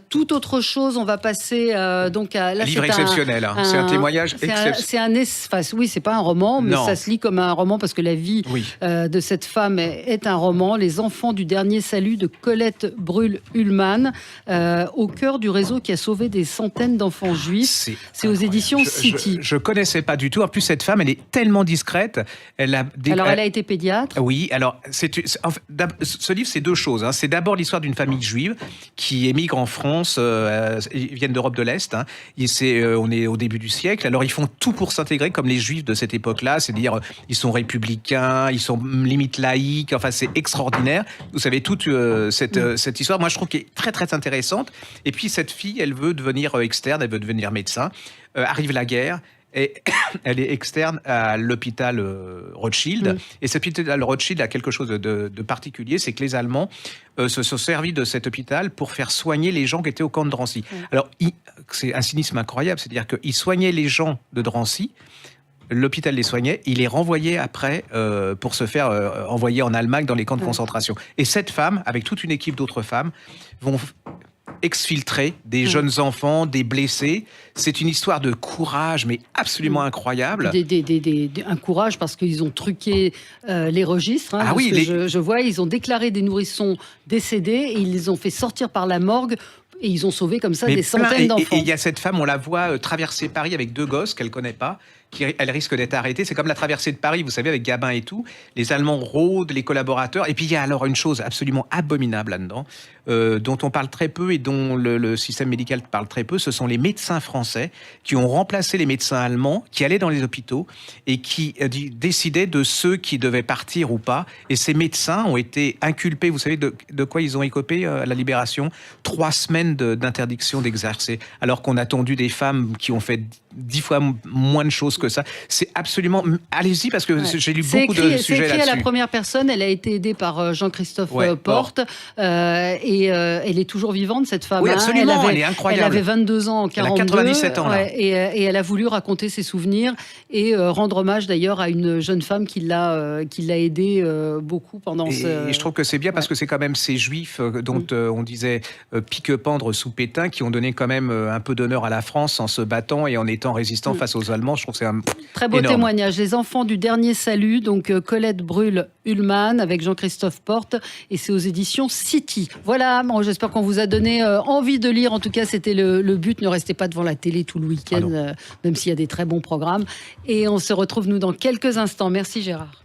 tout autre chose. On va passer donc à... Là, livre exceptionnel, c'est un témoignage exceptionnel. Oui, c'est pas un roman, mais ça se lit comme un roman parce que la vie de cette femme est un roman. Les enfants du dernier salut de Colette Brühl-Ullmann, au cœur du réseau qui a sauvé des centaines d'enfants juifs. C'est aux éditions City. Je connaissais pas du tout. En plus, cette femme, elle est tellement discrète. Elle a été pédiatre. Oui, alors ce livre, c'est deux choses. C'est d'abord l'histoire d'une famille juive qui émigre en France. Ils viennent d'Europe de l'Est. On est au début du siècle. Alors, ils font tout pour s'intégrer comme les juifs de cette époque-là. C'est-à-dire, ils sont républicains, ils sont limite laïcs. Enfin, c'est extraordinaire. Vous savez, toute cette histoire, moi, je trouve qu'elle est très, très intéressante. Et puis, cette fille, elle veut devenir externe, elle veut devenir médecin. Arrive la guerre. Et elle est externe à l'hôpital Rothschild. Et cet hôpital Rothschild a quelque chose de particulier, c'est que les Allemands se sont servis de cet hôpital pour faire soigner les gens qui étaient au camp de Drancy. Alors, c'est un cynisme incroyable, c'est-à-dire qu'ils soignaient les gens de Drancy, l'hôpital les soignait, il les renvoyait après pour se faire envoyer en Allemagne dans les camps de concentration. Et cette femme, avec toute une équipe d'autres femmes, vont exfiltrer des jeunes enfants, des blessés. C'est une histoire de courage, mais absolument incroyable. Un courage parce qu'ils ont truqué les registres. Je vois, ils ont déclaré des nourrissons décédés et ils les ont fait sortir par la morgue. Et ils ont sauvé comme ça des centaines d'enfants. Et il y a cette femme, on la voit traverser Paris avec deux gosses qu'elle ne connaît pas. Elle risque d'être arrêtée. C'est comme la traversée de Paris, vous savez, avec Gabin et tout. Les Allemands rôdent, les collaborateurs. Et puis, il y a alors une chose absolument abominable là-dedans, dont on parle très peu et dont le système médical parle très peu. Ce sont les médecins français qui ont remplacé les médecins allemands, qui allaient dans les hôpitaux et qui décidaient de ceux qui devaient partir ou pas. Et ces médecins ont été inculpés. Vous savez de quoi ils ont écopé à la Libération ? 3 semaines d'interdiction d'exercer. Alors qu'on a attendu des femmes qui ont fait 10 fois moins de choses que ça. C'est absolument... Allez-y, parce que j'ai lu beaucoup de sujets là-dessus. C'est écrit à la première personne. Elle a été aidée par Jean-Christophe Porte. Et elle est toujours vivante, cette femme. Oui, absolument. Elle est incroyable. Elle avait 22 ans en 42. Elle a 97 ans, là. Et elle a voulu raconter ses souvenirs et rendre hommage, d'ailleurs, à une jeune femme qui l'a aidée beaucoup pendant Et je trouve que c'est bien parce que c'est quand même ces juifs dont on disait pique-pendre sous Pétain qui ont donné quand même un peu d'honneur à la France en se battant et en étant résistants face aux Allemands. Je trouve que c'est un très beau énorme témoignage. Les enfants du dernier salut, donc Colette Brühl-Ullmann avec Jean-Christophe Porte, et c'est aux éditions City. Voilà, bon, j'espère qu'on vous a donné envie de lire. En tout cas, c'était le but. Ne restez pas devant la télé tout le week-end, même s'il y a des très bons programmes. Et on se retrouve, nous, dans quelques instants. Merci Gérard.